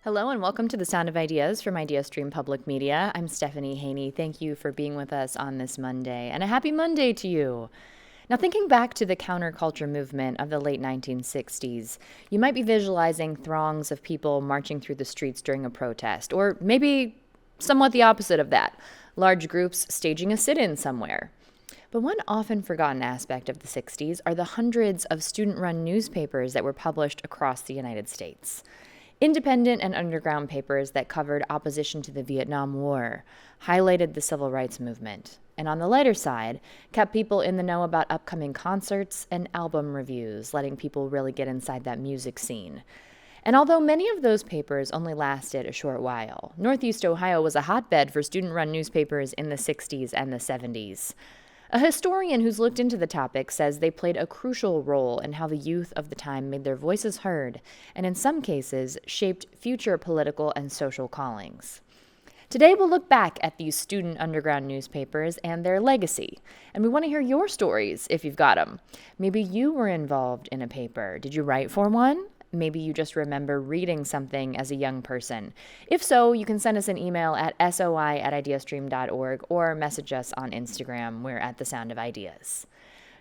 Hello and welcome to the Sound of Ideas from IdeaStream Public Media. I'm Stephanie Haney. Thank you for being with us on this Monday, and a happy Monday to you. Now, thinking back to the counterculture movement of the late 1960s, you might be visualizing throngs of people marching through the streets during a protest, or maybe somewhat the opposite of that, large groups staging a sit-in somewhere. But one often forgotten aspect of the 60s are the hundreds of student-run newspapers that were published across the United States. Independent and underground papers that covered opposition to the Vietnam War, highlighted the civil rights movement, and on the lighter side, kept people in the know about upcoming concerts and album reviews, letting people really get inside that music scene. And although many of those papers only lasted a short while, Northeast Ohio was a hotbed for student-run newspapers in the 60s and the 70s. A historian who's looked into the topic says they played a crucial role in how the youth of the time made their voices heard, and in some cases, shaped future political and social callings. Today, we'll look back at these student underground newspapers and their legacy, and we want to hear your stories if you've got them. Maybe you were involved in a paper. Did you write for one? Maybe you just remember reading something as a young person. If so, you can send us an email at soi@ideastream.org or message us on Instagram. We're at The Sound of Ideas.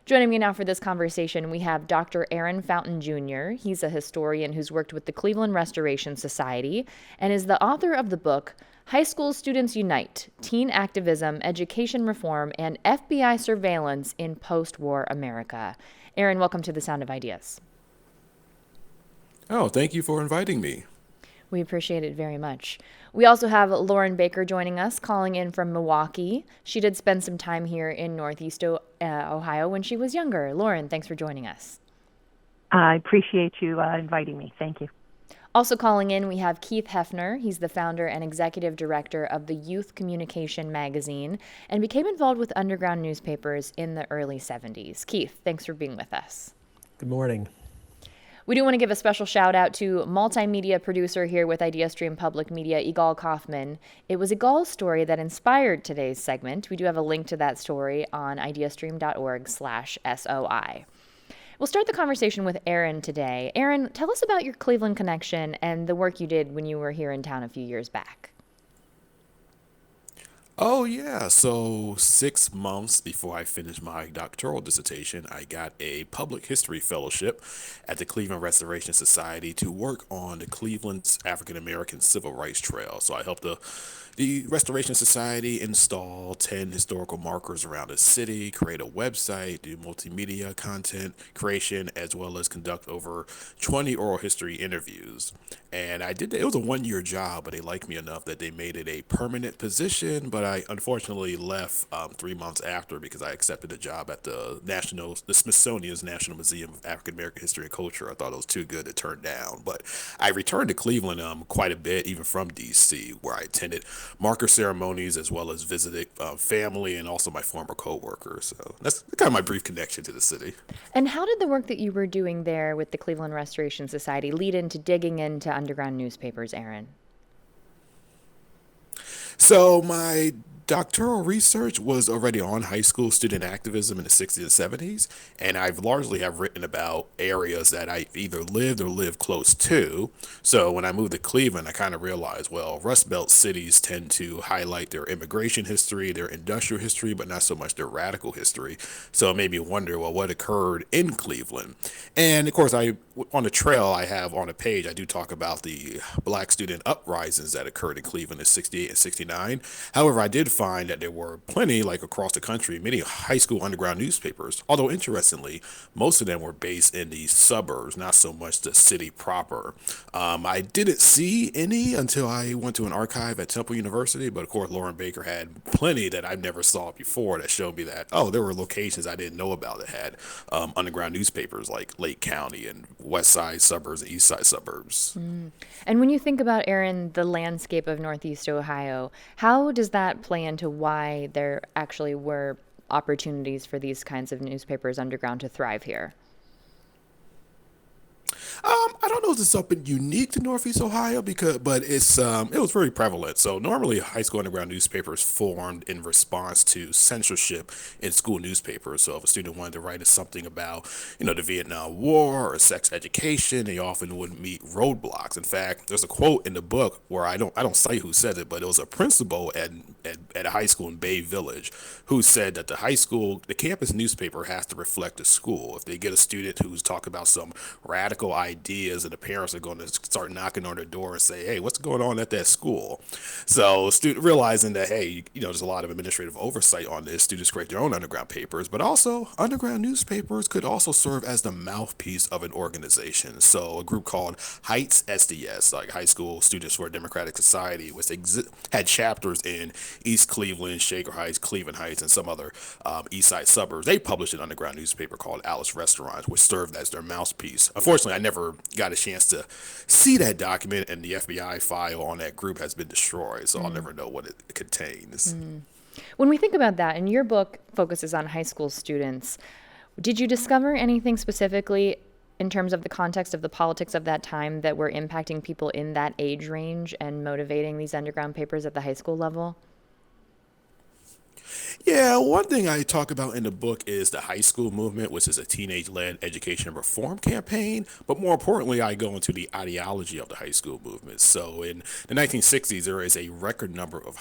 Joining me now for this conversation, we have Dr. Aaron Fountain Jr. He's a historian who's worked with the Cleveland Restoration Society and is the author of the book High School Students Unite: Teen Activism, Education Reform, and FBI Surveillance in Post-War America. Aaron, welcome to The Sound of Ideas. Oh, thank you for inviting me. We appreciate it very much. We also have Lauren Baker joining us, calling in from Milwaukee. She did spend some time here in Northeast Ohio when she was younger. Lauren, thanks for joining us. I appreciate you inviting me. Thank you. Also calling in, we have Keith Hefner. He's the founder and executive director of the Youth Communication magazine and became involved with underground newspapers in the early 70s. Keith, thanks for being with us. Good morning. We do want to give a special shout out to multimedia producer here with IdeaStream Public Media, Igal Kaufman. It was Igal's story that inspired today's segment. We do have a link to that story on ideastream.org/SOI. We'll start the conversation with Aaron today. Aaron, tell us about your Cleveland connection and the work you did when you were here in town a few years back. Oh, yeah. So 6 months before I finished my doctoral dissertation, I got a public history fellowship at the Cleveland Restoration Society to work on the Cleveland's African American Civil Rights Trail. So I helped the Restoration Society install 10 historical markers around the city, create a website, do multimedia content creation, as well as conduct over 20 oral history interviews. And I did that. It was a 1 year job, but they liked me enough that they made it a permanent position. But I unfortunately left 3 months after because I accepted a job at the Smithsonian's National Museum of African American History and Culture. I thought it was too good to turn down. But I returned to Cleveland quite a bit, even from D.C., where I attended marker ceremonies as well as visited family and also my former coworkers. So that's kind of my brief connection to the city. And how did the work that you were doing there with the Cleveland Restoration Society lead into digging into underground newspapers, Aaron? So my doctoral research was already on high school student activism in the 60s and 70s, and I've largely have written about areas that I either lived or lived close to. So when I moved to Cleveland, I kind of realized, well, Rust Belt cities tend to highlight their immigration history, their industrial history, but not so much their radical history. So it made me wonder, well, what occurred in Cleveland? And of course, on the trail I have on a page, I do talk about the black student uprisings that occurred in Cleveland in 68 and 69. However, I did find that there were plenty, like across the country, many high school underground newspapers. Although, interestingly, most of them were based in the suburbs, not so much the city proper. I didn't see any until I went to an archive at Temple University, but of course, Lauren Baker had plenty that I never saw before that showed me that, oh, there were locations I didn't know about that had underground newspapers like Lake County and West Side suburbs and East Side suburbs. And when you think about, Aaron, the landscape of Northeast Ohio, how does that play into why there actually were opportunities for these kinds of newspapers underground to thrive here? I don't know wasn't something unique to Northeast Ohio but it was very prevalent. So normally, high school underground newspapers formed in response to censorship in school newspapers. So if a student wanted to write something about, the Vietnam War or sex education, they often would meet roadblocks. In fact, there's a quote in the book where I don't cite who said it, but it was a principal at a high school in Bay Village who said that the campus newspaper has to reflect the school. If they get a student who's talking about some radical ideas, and the parents are going to start knocking on their door and say, "Hey, what's going on at that school?" So, student realizing that, hey, there's a lot of administrative oversight on this. Students create their own underground papers, but also underground newspapers could also serve as the mouthpiece of an organization. So, a group called Heights SDS, like High School Students for a Democratic Society, which had chapters in East Cleveland, Shaker Heights, Cleveland Heights, and some other East Side suburbs. They published an underground newspaper called Alice Restaurants, which served as their mouthpiece. Unfortunately, I never got a chance to see that document, and the FBI file on that group has been destroyed, so I'll never know what it contains. When we think about that, and your book focuses on high school students, did you discover anything specifically in terms of the context of the politics of that time that were impacting people in that age range and motivating these underground papers at the high school level? Yeah, one thing I talk about in the book is the high school movement, which is a teenage-led education reform campaign. But more importantly, I go into the ideology of the high school movement. So in the 1960s, there is a record number of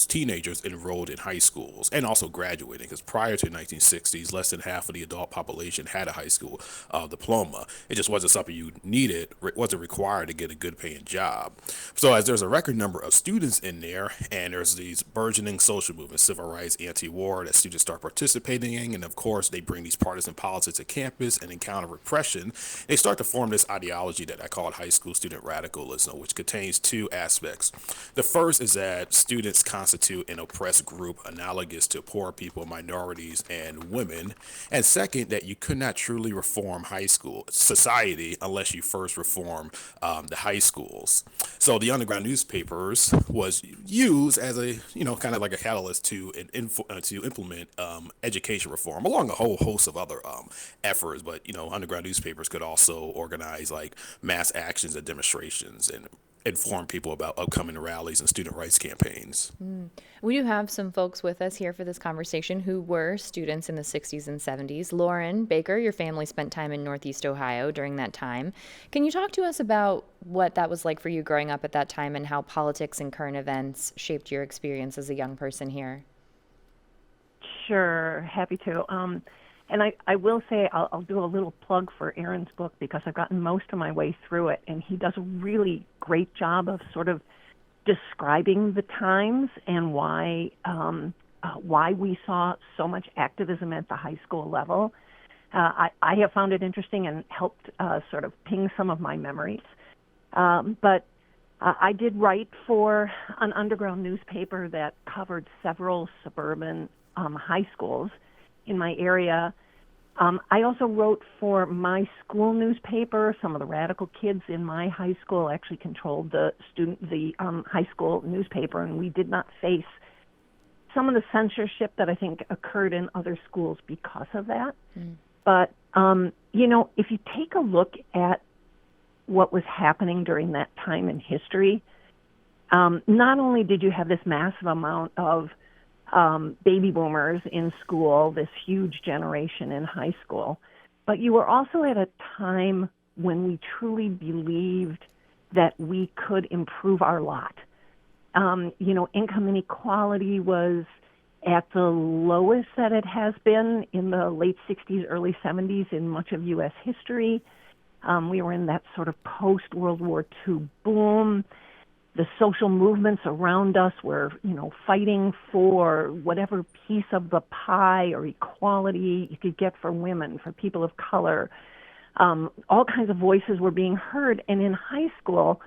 teenagers enrolled in high schools and also graduating, because prior to the 1960s, less than half of the adult population had a high school diploma. It just wasn't something you needed, wasn't required to get a good paying job. So as there's a record number of students in there, and there's these burgeoning social movements, civil rights, anti-war, that students start participating in, and of course they bring these partisan politics to campus and encounter repression. They start to form this ideology that I call high school student radicalism, which contains two aspects. The first is that students constitute an oppressed group analogous to poor people, minorities, and women. And second, that you could not truly reform high school society unless you first reform the high schools. So the underground newspapers was used as a, kind of like a catalyst to implement education reform, along a whole host of other efforts. But underground newspapers could also organize like mass actions and demonstrations and inform people about upcoming rallies and student rights campaigns. We do have some folks with us here for this conversation who were students in the 60s and 70s. Lauren Baker, your family spent time in Northeast Ohio during that time. Can you talk to us about what that was like for you growing up at that time and how politics and current events shaped your experience as a young person here? Sure, happy to. And I will say I'll do a little plug for Aaron's book because I've gotten most of my way through it, and he does a really great job of sort of describing the times and why we saw so much activism at the high school level. I have found it interesting and helped sort of ping some of my memories. But I did write for an underground newspaper that covered several suburban high schools in my area. I also wrote for my school newspaper. Some of the radical kids in my high school actually controlled the high school newspaper, and we did not face some of the censorship that I think occurred in other schools because of that. But, if you take a look at what was happening during that time in history, not only did you have this massive amount of baby boomers in school, this huge generation in high school, but you were also at a time when we truly believed that we could improve our lot. Income inequality was at the lowest that it has been in the late 60s, early 70s in much of U.S. history. We were in that sort of post-World War II boom. The social movements around us were, fighting for whatever piece of the pie or equality you could get for women, for people of color. All kinds of voices were being heard. And in high school,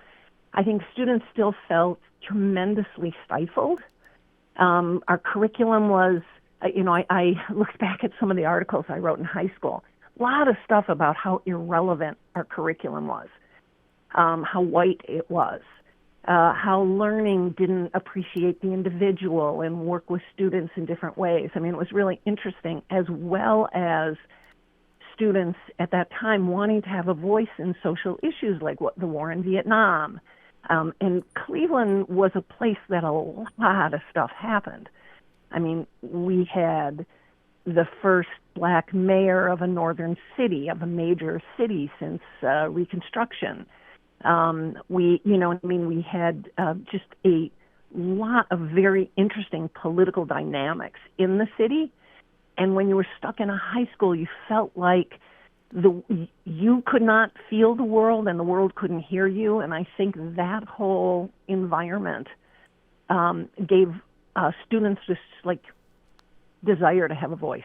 I think students still felt tremendously stifled. Our curriculum was, I looked back at some of the articles I wrote in high school. A lot of stuff about how irrelevant our curriculum was, how white it was. How learning didn't appreciate the individual and work with students in different ways. I mean, it was really interesting, as well as students at that time wanting to have a voice in social issues like the war in Vietnam. And Cleveland was a place that a lot of stuff happened. I mean, we had the first black mayor of a northern city, of a major city since Reconstruction. We had just a lot of very interesting political dynamics in the city. And when you were stuck in a high school, you felt like you could not feel the world and the world couldn't hear you. And I think that whole environment gave students this like desire to have a voice.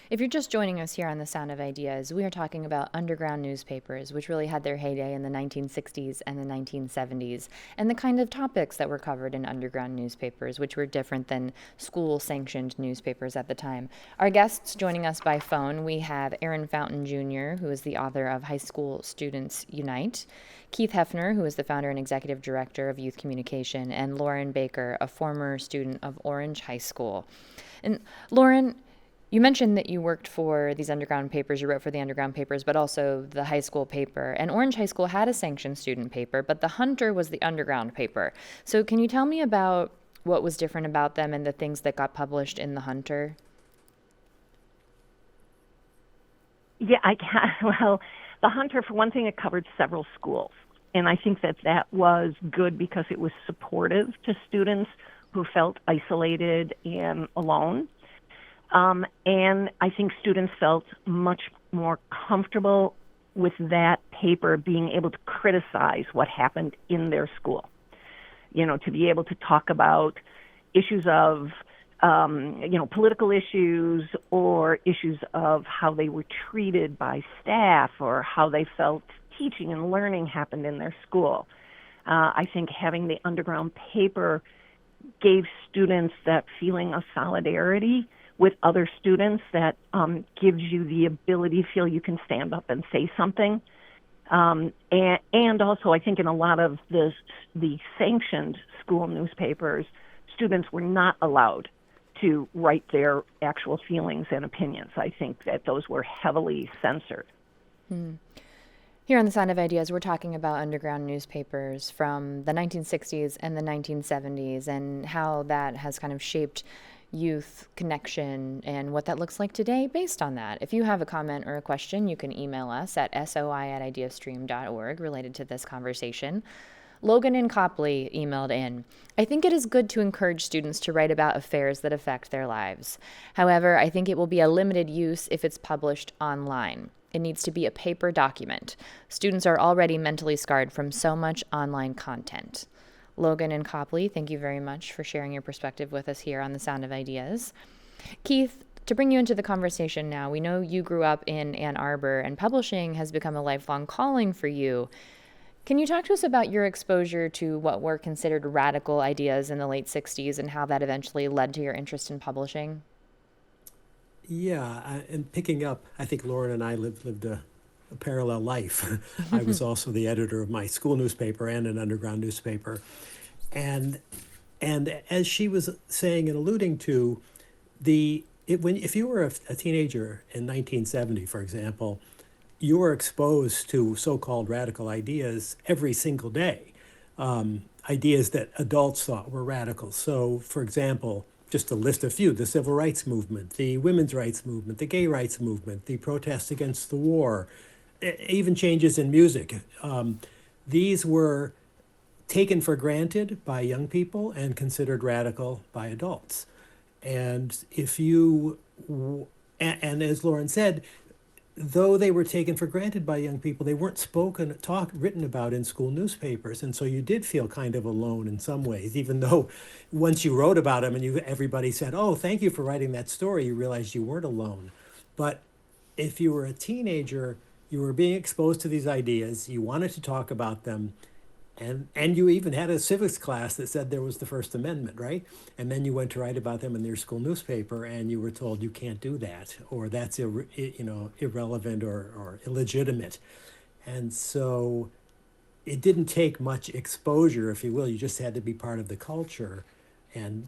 If you're just joining us here on The Sound of Ideas, we are talking about underground newspapers, which really had their heyday in the 1960s and the 1970s, and the kind of topics that were covered in underground newspapers, which were different than school-sanctioned newspapers at the time. Our guests joining us by phone, we have Aaron Fountain Jr., who is the author of High School Students Unite, Keith Hefner, who is the founder and executive director of Youth Communication, and Lauren Baker, a former student of Orange High School. And Lauren, you mentioned that you worked for these underground papers, you wrote for the underground papers, but also the high school paper. And Orange High School had a sanctioned student paper, but the Hunter was the underground paper. So can you tell me about what was different about them and the things that got published in the Hunter? Yeah, I can. Well, the Hunter, for one thing, it covered several schools. And I think that was good because it was supportive to students who felt isolated and alone. And I think students felt much more comfortable with that paper being able to criticize what happened in their school. To be able to talk about issues of, political issues or issues of how they were treated by staff or how they felt teaching and learning happened in their school. I think having the underground paper gave students that feeling of solidarity with other students that gives you the ability to feel you can stand up and say something. And also, I think in a lot of the sanctioned school newspapers, students were not allowed to write their actual feelings and opinions. I think that those were heavily censored. Here on The Sound of Ideas, we're talking about underground newspapers from the 1960s and the 1970s and how that has kind of shaped youth connection and what that looks like today based on that. If you have a comment or a question, you can email us at soi@ideastream.org related to this conversation. Logan in Copley emailed in, I think it is good to encourage students to write about affairs that affect their lives. However, I think it will be a limited use if it's published online. It needs to be a paper document. Students are already mentally scarred from so much online content. Logan and Copley, thank you very much for sharing your perspective with us here on The Sound of Ideas. Keith, to bring you into the conversation now, we know you grew up in Ann Arbor and publishing has become a lifelong calling for you. Can you talk to us about your exposure to what were considered radical ideas in the late 60s and how that eventually led to your interest in publishing? Yeah, and picking up, I think Lauren and I lived a parallel life. I was also the editor of my school newspaper and an underground newspaper. And as she was saying and alluding to, if you were a teenager in 1970, for example, you were exposed to so-called radical ideas every single day, ideas that adults thought were radical. So, for example, just to list a few, the civil rights movement, the women's rights movement, the gay rights movement, the protests against the war, even changes in music. These were taken for granted by young people and considered radical by adults. And and as Lauren said, though they were taken for granted by young people, they weren't written about in school newspapers. And so you did feel kind of alone in some ways, even though once you wrote about them and everybody said, oh, thank you for writing that story, you realized you weren't alone. But if you were a teenager, you were being exposed to these ideas, you wanted to talk about them, and you even had a civics class that said there was the First Amendment, right? And then you went to write about them in your school newspaper, and you were told you can't do that, or that's irrelevant or illegitimate. And so it didn't take much exposure, if you will. You just had to be part of the culture and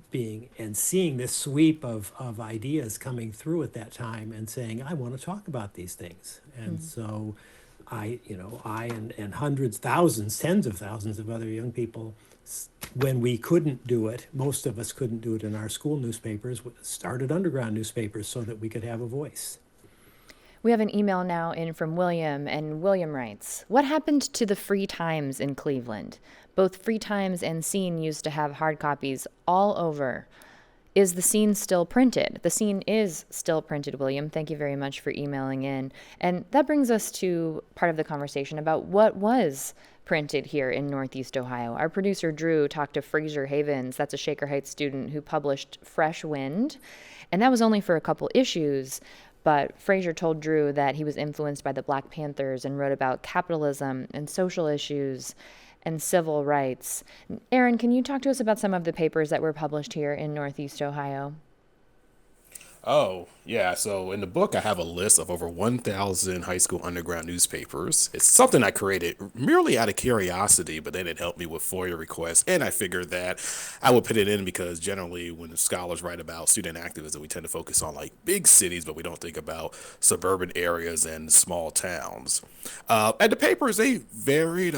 seeing this sweep of ideas coming through at that time and saying, I want to talk about these things. And so I and hundreds, thousands, tens of thousands of other young people, when we couldn't do it, most of us couldn't do it in our school newspapers, started underground newspapers so that we could have a voice. We have an email now in from William, and William writes, "What happened to the Free Times in Cleveland? Both Free Times and Scene used to have hard copies all over. Is the Scene still printed?" The Scene is still printed, William. Thank you very much for emailing in. And that brings us to part of the conversation about what was printed here in Northeast Ohio. Our producer, Drew, talked to Fraser Havens. That's a Shaker Heights student who published Fresh Wind. And that was only for a couple issues. But Fraser told Drew that he was influenced by the Black Panthers and wrote about capitalism and social issues and civil rights. Aaron, can you talk to us about some of the papers that were published here in Northeast Ohio? Oh, yeah. So in the book, I have a list of over 1,000 high school underground newspapers. It's something I created merely out of curiosity, but then it helped me with FOIA requests. And I figured that I would put it in because generally, when scholars write about student activism, we tend to focus on like big cities, but we don't think about suburban areas and small towns. And the papers, they varied.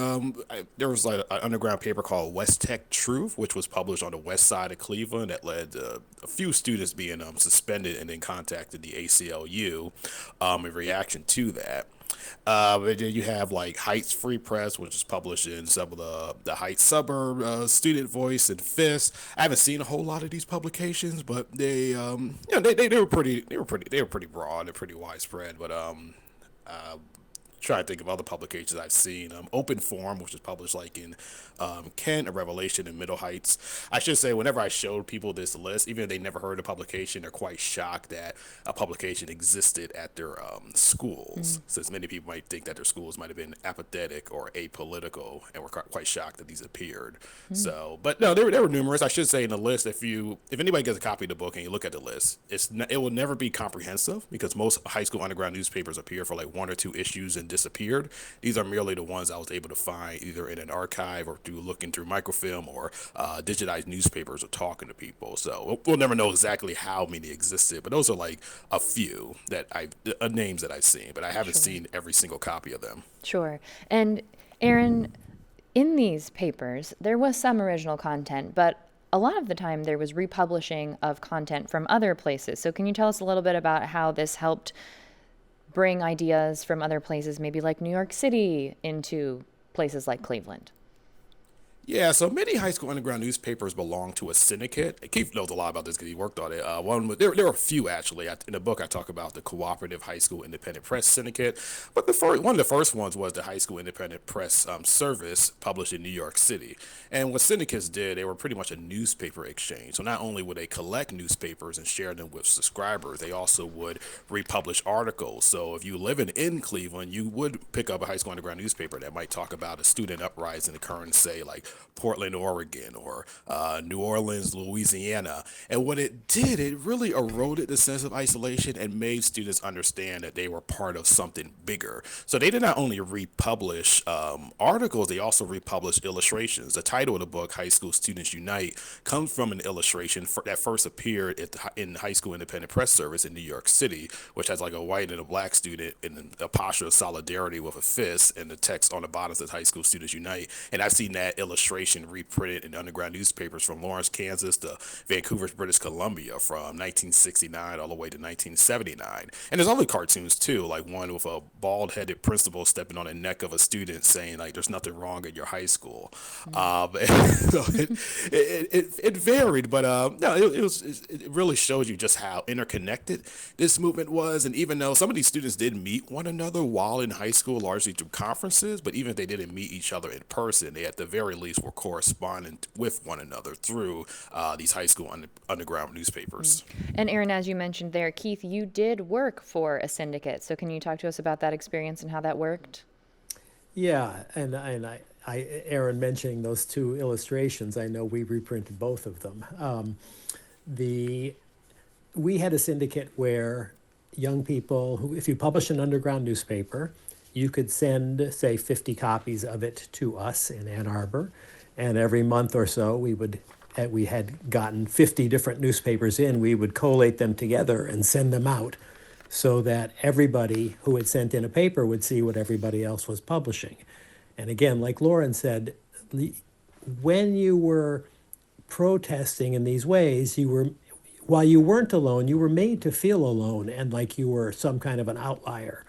There was like an underground paper called West Tech Truth, which was published on the west side of Cleveland that led to a few students being suspended and then contacted the ACLU in reaction to that. And then you have like Heights Free Press, which is published in some of the Heights suburb, Student Voice, and Fist. I haven't seen a whole lot of these publications, but they were pretty broad and pretty widespread. But trying to think of other publications I've seen. Open Forum, which is published like in Kent, a Revelation in Middle Heights. I should say, whenever I showed people this list, even if they never heard of publication, they're quite shocked that a publication existed at their schools, since many people might think that their schools might have been apathetic or apolitical, and were quite shocked that these appeared. So, but no, there were numerous. I should say in the list, if anybody gets a copy of the book and you look at the list, it will never be comprehensive because most high school underground newspapers appear for like one or two issues and disappeared. These are merely the ones I was able to find either in an archive or through looking through microfilm or digitized newspapers or talking to people. So we'll never know exactly how many existed, but those are like a few names that I've seen, but I haven't seen every single copy of them. Sure. And Aaron, in these papers, there was some original content, but a lot of the time there was republishing of content from other places. So can you tell us a little bit about how this helped bring ideas from other places, maybe like New York City, into places like Cleveland? Yeah, so many high school underground newspapers belong to a syndicate. Keith knows a lot about this because he worked on it. There are a few actually. In the book, I talk about the Cooperative High School Independent Press Syndicate. But one of the first ones was the High School Independent Press Service, published in New York City. And what syndicates did, they were pretty much a newspaper exchange. So not only would they collect newspapers and share them with subscribers, they also would republish articles. So if you live in Cleveland, you would pick up a high school underground newspaper that might talk about a student uprising occurring, say, like Portland, Oregon, or New Orleans, Louisiana. And what it did, it really eroded the sense of isolation and made students understand that they were part of something bigger. So they did not only republish articles, they also republished illustrations. The title of the book, High School Students Unite, comes from an illustration that first appeared in the High School Independent Press Service in New York City, which has like a white and a black student in a posture of solidarity with a fist, and the text on the bottom says High School Students Unite. And I've seen that illustration reprinted in underground newspapers from Lawrence, Kansas to Vancouver, British Columbia from 1969 all the way to 1979. And there's other cartoons too, like one with a bald-headed principal stepping on the neck of a student saying like there's nothing wrong at your high school. So it varied, but no, it really shows you just how interconnected this movement was. And even though some of these students did meet one another while in high school, largely through conferences, but even if they didn't meet each other in person, they at the very least were corresponding with one another through these high school underground newspapers. And Aaron, as you mentioned there, Keith, you did work for a syndicate. So can you talk to us about that experience and how that worked? Yeah, and Aaron mentioning those two illustrations, I know we reprinted both of them. We had a syndicate where young people who, if you publish an underground newspaper, you could send, say, 50 copies of it to us in Ann Arbor, and every month or so we would we had gotten 50 different newspapers in, we would collate them together and send them out so that everybody who had sent in a paper would see what everybody else was publishing. And again, like Lauren said, when you were protesting in these ways, while you weren't alone, you were made to feel alone and like you were some kind of an outlier.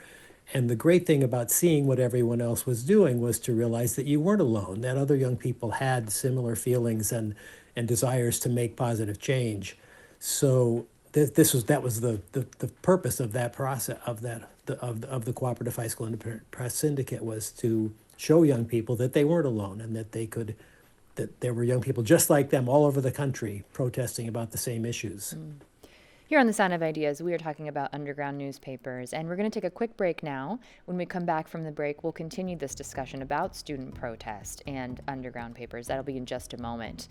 And the great thing about seeing what everyone else was doing was to realize that you weren't alone, that other young people had similar feelings and desires to make positive change. So that was the purpose of that process of the Cooperative High School Independent Press Syndicate, was to show young people that they weren't alone and that there were young people just like them all over the country protesting about the same issues. Here on The Sound of Ideas, we are talking about underground newspapers, and we're going to take a quick break now. When we come back from the break, we'll continue this discussion about student protest and underground papers. That'll be in just a moment.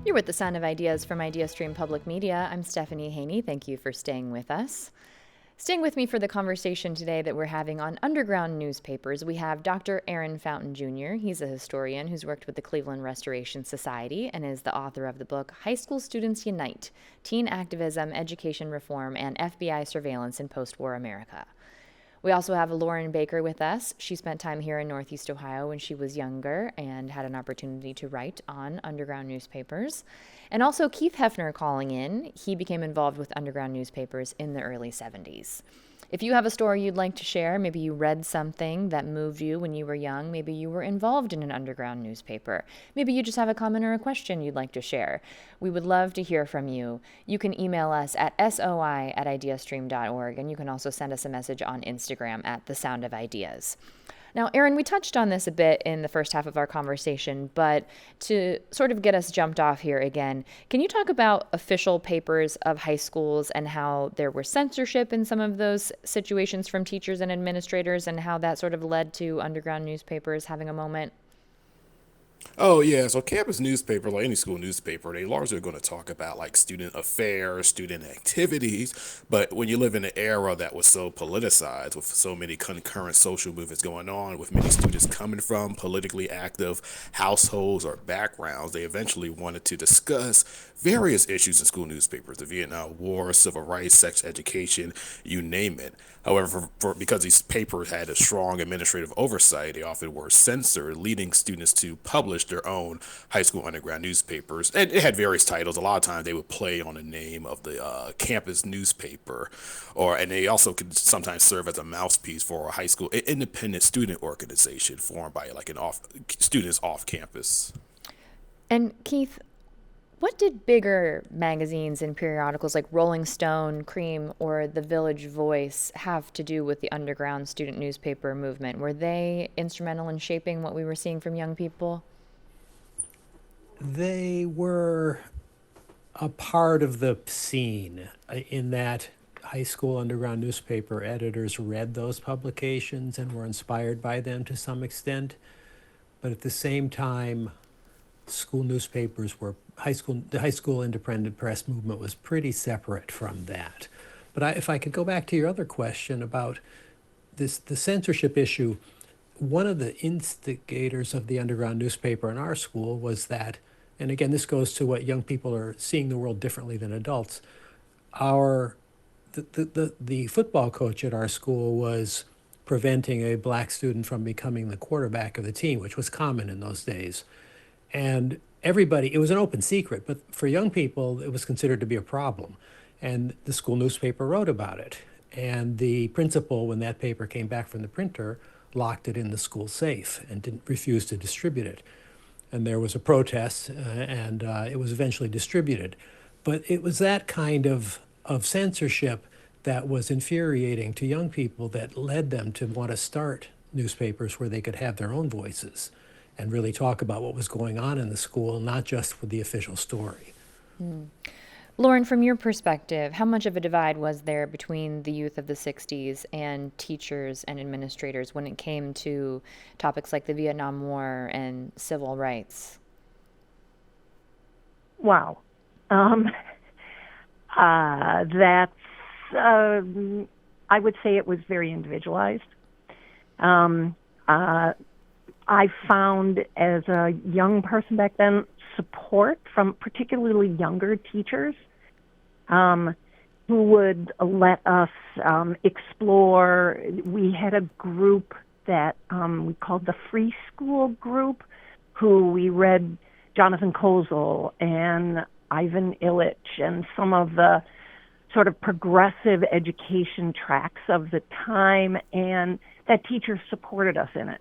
You're with The Sound of Ideas from IdeaStream Public Media. I'm Stephanie Haney. Thank you for staying with us. Staying with me for the conversation today that we're having on underground newspapers, we have Dr. Aaron Fountain Jr. He's a historian who's worked with the Cleveland Restoration Society and is the author of the book High School Students Unite: Teen Activism, Education Reform, and FBI Surveillance in Post-War America. We also have Lauren Baker with us. She spent time here in Northeast Ohio when she was younger and had an opportunity to write on underground newspapers. And also Keith Hefner calling in. He became involved with underground newspapers in the early 70s. If you have a story you'd like to share, maybe you read something that moved you when you were young, maybe you were involved in an underground newspaper, maybe you just have a comment or a question you'd like to share, we would love to hear from you. You can email us at soi@ideastream.org, and you can also send us a message on Instagram at The Sound of Ideas. Now, Aaron, we touched on this a bit in the first half of our conversation, but to sort of get us jumped off here again, can you talk about official papers of high schools and how there was censorship in some of those situations from teachers and administrators and how that sort of led to underground newspapers having a moment? Oh yeah, so campus newspaper, like any school newspaper, they largely are going to talk about like student affairs, student activities. But when you live in an era that was so politicized, with so many concurrent social movements going on, with many students coming from politically active households or backgrounds, they eventually wanted to discuss various issues in school newspapers: the Vietnam War, civil rights, sex education, you name it. However, because these papers had a strong administrative oversight, they often were censored, leading students to publish their own high school underground newspapers. And it had various titles. A lot of times they would play on the name of the campus newspaper, and they also could sometimes serve as a mouthpiece for a high school independent student organization formed by like students off campus. And Keith, what did bigger magazines and periodicals like Rolling Stone, Cream, or The Village Voice have to do with the underground student newspaper movement? Were they instrumental in shaping what we were seeing from young people? They were a part of the scene in that high school underground newspaper editors read those publications and were inspired by them to some extent. But at the same time, school newspapers were the high school independent press movement was pretty separate from that. But if I could go back to your other question about the censorship issue, one of the instigators of the underground newspaper in our school was that, and again, this goes to what young people are seeing the world differently than adults. The football coach at our school was preventing a black student from becoming the quarterback of the team, which was common in those days. And it was an open secret, but for young people, it was considered to be a problem. And the school newspaper wrote about it. And the principal, when that paper came back from the printer, locked it in the school safe and refused to distribute it. And there was a protest, and it was eventually distributed. But it was that kind of censorship that was infuriating to young people that led them to want to start newspapers where they could have their own voices and really talk about what was going on in the school, not just with the official story. Lauren, from your perspective, how much of a divide was there between the youth of the 60s and teachers and administrators when it came to topics like the Vietnam War and civil rights? Wow. I would say it was very individualized. Um, uh, I found as a young person back then support from particularly younger teachers um, who would let us explore. We had a group that we called the Free School Group, who we read Jonathan Kozol and Ivan Illich and some of the sort of progressive education tracks of the time, and that teacher supported us in it.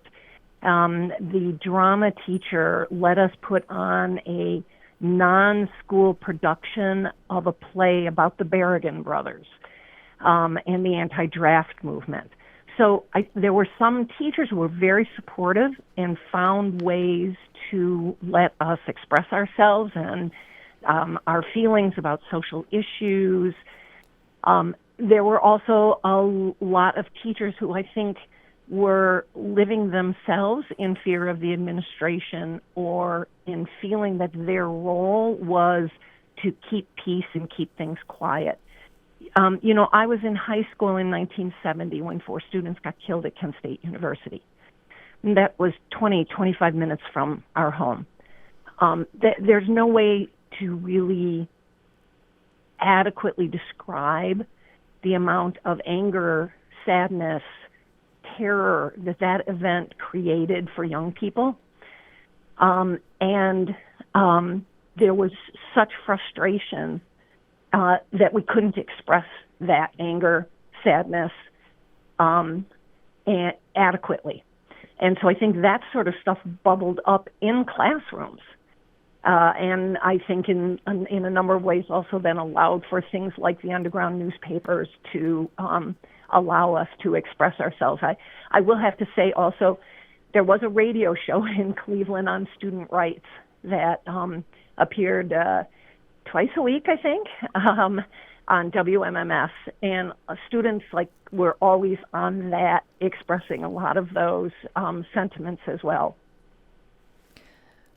The drama teacher let us put on a non-school production of a play about the Berrigan brothers and the anti-draft movement. So there were some teachers who were very supportive and found ways to let us express ourselves and our feelings about social issues. There were also a lot of teachers who I think were living themselves in fear of the administration or in feeling that their role was to keep peace and keep things quiet. I was in high school in 1970 when 4 students got killed at Kent State University. And that was 25 minutes from our home. There's no way to really adequately describe the amount of anger, sadness, terror that event created for young people. And there was such frustration that we couldn't express that anger, sadness, and adequately. And so I think that sort of stuff bubbled up in classrooms. And I think in a number of ways also then allowed for things like the underground newspapers to allow us to express ourselves. I will have to say also, there was a radio show in Cleveland on student rights that appeared twice a week, I think, on WMMS. And students were always on that, expressing a lot of those sentiments as well.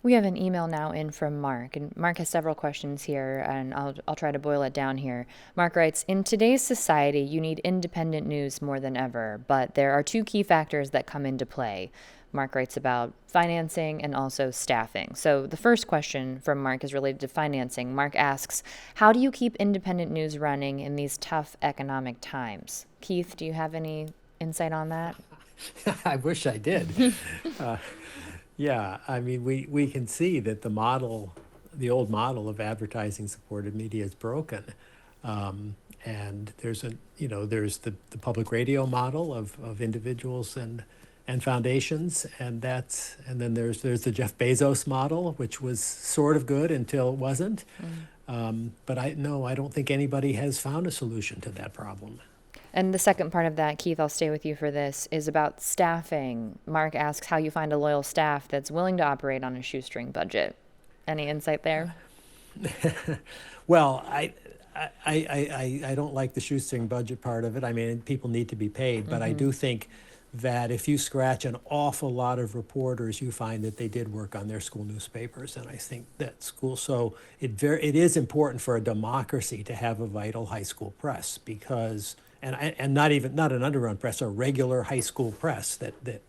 We have an email now in from Mark, and Mark has several questions here, and I'll try to boil it down here. Mark writes, in today's society, you need independent news more than ever, but there are 2 key factors that come into play. Mark writes about financing and also staffing. So the first question from Mark is related to financing. Mark asks, how do you keep independent news running in these tough economic times? Keith, do you have any insight on that? I wish I did. Yeah, I mean, we can see that the old model of advertising supported media is broken. And there's the public radio model of individuals and foundations, and then there's the Jeff Bezos model, which was sort of good until it wasn't. But I don't think anybody has found a solution to that problem. And the second part of that, Keith, I'll stay with you for this, is about staffing. Mark asks how you find a loyal staff that's willing to operate on a shoestring budget. Any insight there? Well, I don't like the shoestring budget part of it. I mean, people need to be paid, but I do think that if you scratch an awful lot of reporters, you find that they did work on their school newspapers, and I think that so it is important for a democracy to have a vital high school press, because and not an underground press, a regular high school press that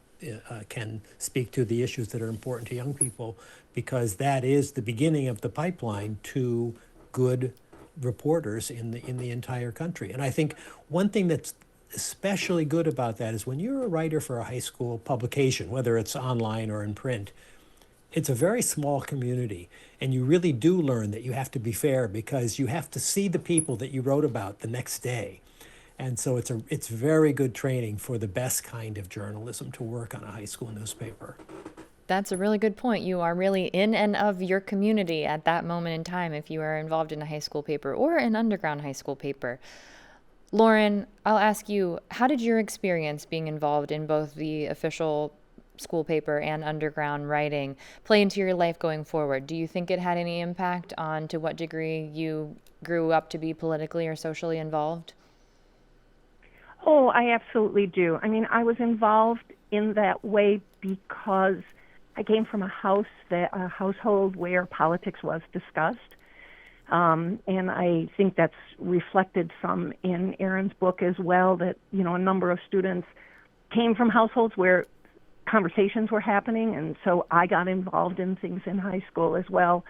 can speak to the issues that are important to young people, because that is the beginning of the pipeline to good reporters in the entire country. And I think one thing that's especially good about that is when you're a writer for a high school publication, whether it's online or in print, it's a very small community, and you really do learn that you have to be fair, because you have to see the people that you wrote about the next day. And so it's very good training for the best kind of journalism to work on a high school newspaper. That's a really good point. You are really in and of your community at that moment in time if you are involved in a high school paper or an underground high school paper. Lauren, I'll ask you, how did your experience being involved in both the official school paper and underground writing play into your life going forward? Do you think it had any impact on to what degree you grew up to be politically or socially involved? Oh, I absolutely do. I mean, I was involved in that way because I came from a household where politics was discussed. And I think that's reflected some in Erin's book as well, that, a number of students came from households where conversations were happening, and so I got involved in things in high school as well.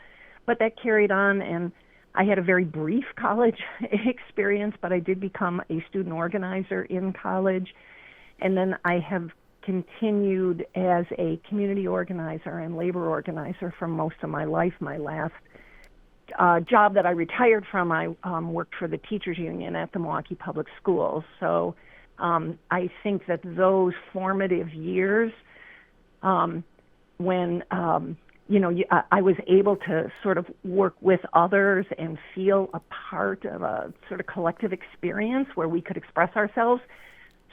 But that carried on, and I had a very brief college experience, but I did become a student organizer in college. And then I have continued as a community organizer and labor organizer for most of my life. My last job that I retired from, I worked for the teachers union at the Milwaukee Public Schools. So I think that those formative years, when I was able to sort of work with others and feel a part of a sort of collective experience where we could express ourselves,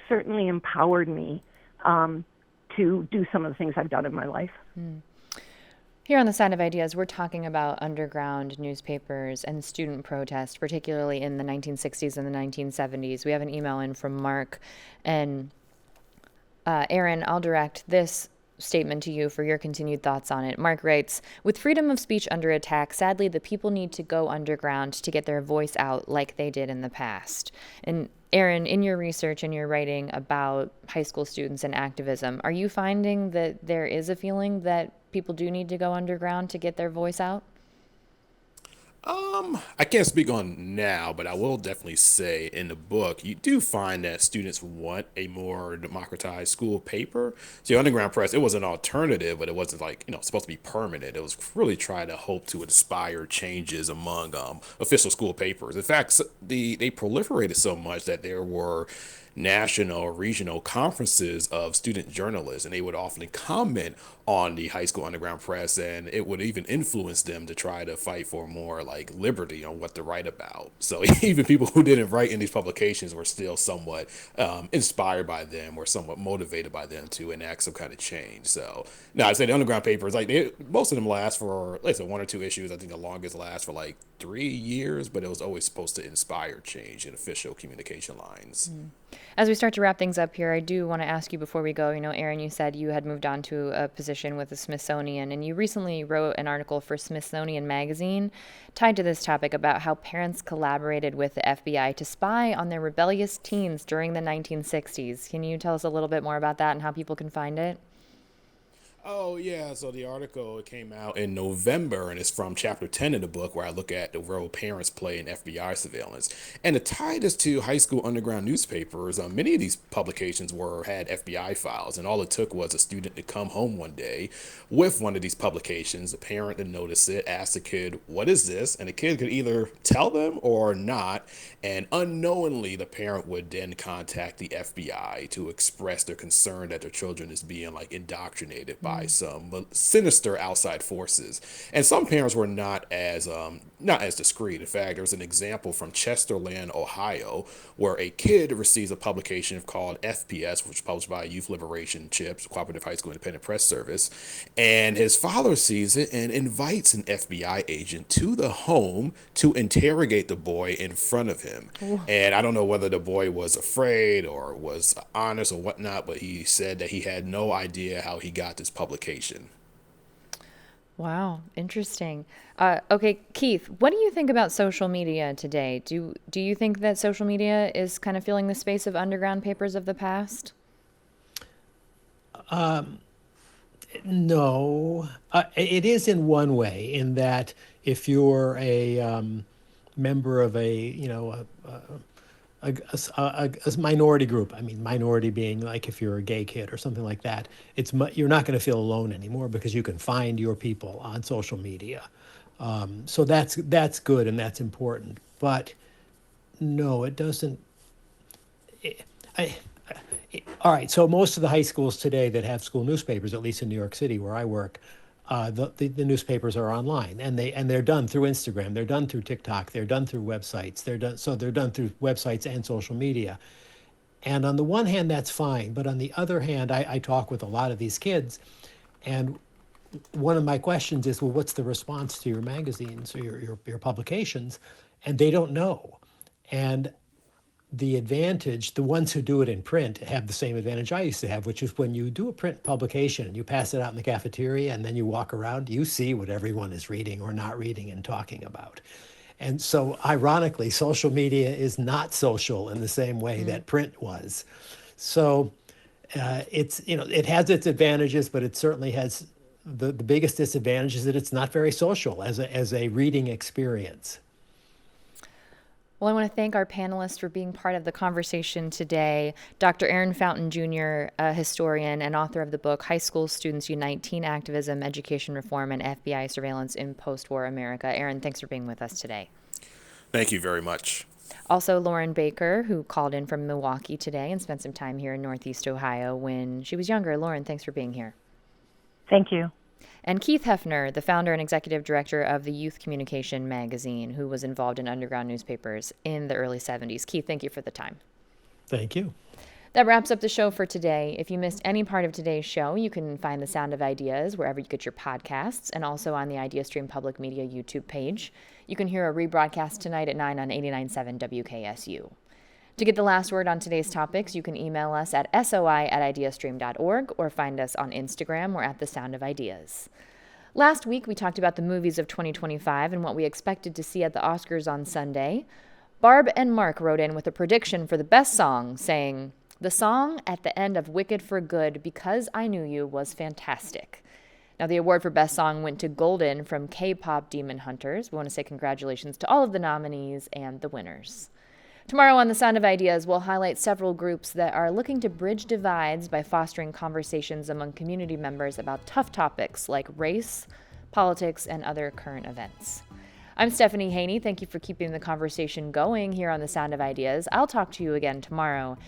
certainly empowered me to do some of the things I've done in my life. Here on The Sound of Ideas, we're talking about underground newspapers and student protest, particularly in the 1960s and the 1970s. We have an email in from Mark. And Aaron, I'll direct this statement to you for your continued thoughts on it. Mark writes, with freedom of speech under attack, sadly, the people need to go underground to get their voice out like they did in the past. And Aaron, in your research and your writing about high school students and activism, are you finding that there is a feeling that people do need to go underground to get their voice out? I can't speak on now, but I will definitely say in the book, you do find that students want a more democratized school paper. So the Underground Press, it was an alternative, but it wasn't like, supposed to be permanent. It was really trying to hope to inspire changes among official school papers. In fact, they proliferated so much that there were national or regional conferences of student journalists, and they would often comment on the high school underground press, and it would even influence them to try to fight for more like liberty on what to write about. So even people who didn't write in these publications were still somewhat inspired by them or somewhat motivated by them to enact some kind of change. So now I say the underground papers, most of them last for like one or two issues. I think the longest lasts for like 3 years, but it was always supposed to inspire change in official communication lines. As we start to wrap things up here, I do want to ask you before we go, Aaron, you said you had moved on to a position with the Smithsonian, and you recently wrote an article for Smithsonian Magazine tied to this topic about how parents collaborated with the FBI to spy on their rebellious teens during the 1960s. Can you tell us a little bit more about that and how people can find it? Oh, yeah. So the article came out in November, and it's from chapter 10 of the book, where I look at the role parents play in FBI surveillance. And to tie this to high school underground newspapers, many of these publications had FBI files, and all it took was a student to come home one day with one of these publications, a parent to notice it, ask the kid, what is this? And the kid could either tell them or not. And unknowingly, the parent would then contact the FBI to express their concern that their children is being indoctrinated by some sinister outside forces. And some parents were not as discreet. In fact, there's an example from Chesterland, Ohio, where a kid receives a publication called FPS, which is published by Youth Liberation CHIPS, Cooperative High School Independent Press Service. And his father sees it and invites an FBI agent to the home to interrogate the boy in front of him. Ooh. And I don't know whether the boy was afraid or was honest or whatnot, but he said that he had no idea how he got this publication. Wow, interesting. Okay, Keith, what do you think about social media today? Do you think that social media is kind of filling the space of underground papers of the past? No, it is in one way, in that if you're a member of a minority group. I mean, minority being like if you're a gay kid or something like that, you're not going to feel alone anymore because you can find your people on social media. So that's good and that's important. But no, it doesn't. All right. So most of the high schools today that have school newspapers, at least in New York City where I work, the newspapers are online, and they're done through Instagram, they're done through TikTok, they're done through websites, they're done through websites and social media. And on the one hand, that's fine, but on the other hand, I talk with a lot of these kids, and one of my questions is, well, what's the response to your magazines or your publications? And they don't know. And the advantage, the ones who do it in print have the same advantage I used to have, which is when you do a print publication and you pass it out in the cafeteria and then you walk around, you see what everyone is reading or not reading and talking about. And so ironically, social media is not social in the same way that print was. So It's, it has its advantages, but it certainly has the biggest disadvantage is that it's not very social as a reading experience. Well, I want to thank our panelists for being part of the conversation today. Dr. Aaron Fountain Jr., a historian and author of the book High School Students Unite: Teen Activism, Education Reform, and FBI Surveillance in Post-War America. Aaron, thanks for being with us today. Thank you very much. Also, Lauren Baker, who called in from Milwaukee today and spent some time here in Northeast Ohio when she was younger. Lauren, thanks for being here. Thank you. And Keith Hefner, the founder and executive director of the Youth Communication magazine, who was involved in underground newspapers in the early 70s. Keith, thank you for the time. Thank you. That wraps up the show for today. If you missed any part of today's show, you can find The Sound of Ideas wherever you get your podcasts and also on the IdeaStream Public Media YouTube page. You can hear a rebroadcast tonight at 9 on 89.7 WKSU. To get the last word on today's topics, you can email us at soi@ideastream.org or find us on Instagram. We're at The Sound of Ideas. Last week, we talked about the movies of 2025 and what we expected to see at the Oscars on Sunday. Barb and Mark wrote in with a prediction for the best song, saying, "The song at the end of Wicked for Good, Because I Knew You, was fantastic." Now, the award for Best Song went to Golden from K-Pop Demon Hunters. We want to say congratulations to all of the nominees and the winners. Tomorrow on The Sound of Ideas, we'll highlight several groups that are looking to bridge divides by fostering conversations among community members about tough topics like race, politics, and other current events. I'm Stephanie Haney. Thank you for keeping the conversation going here on The Sound of Ideas. I'll talk to you again tomorrow.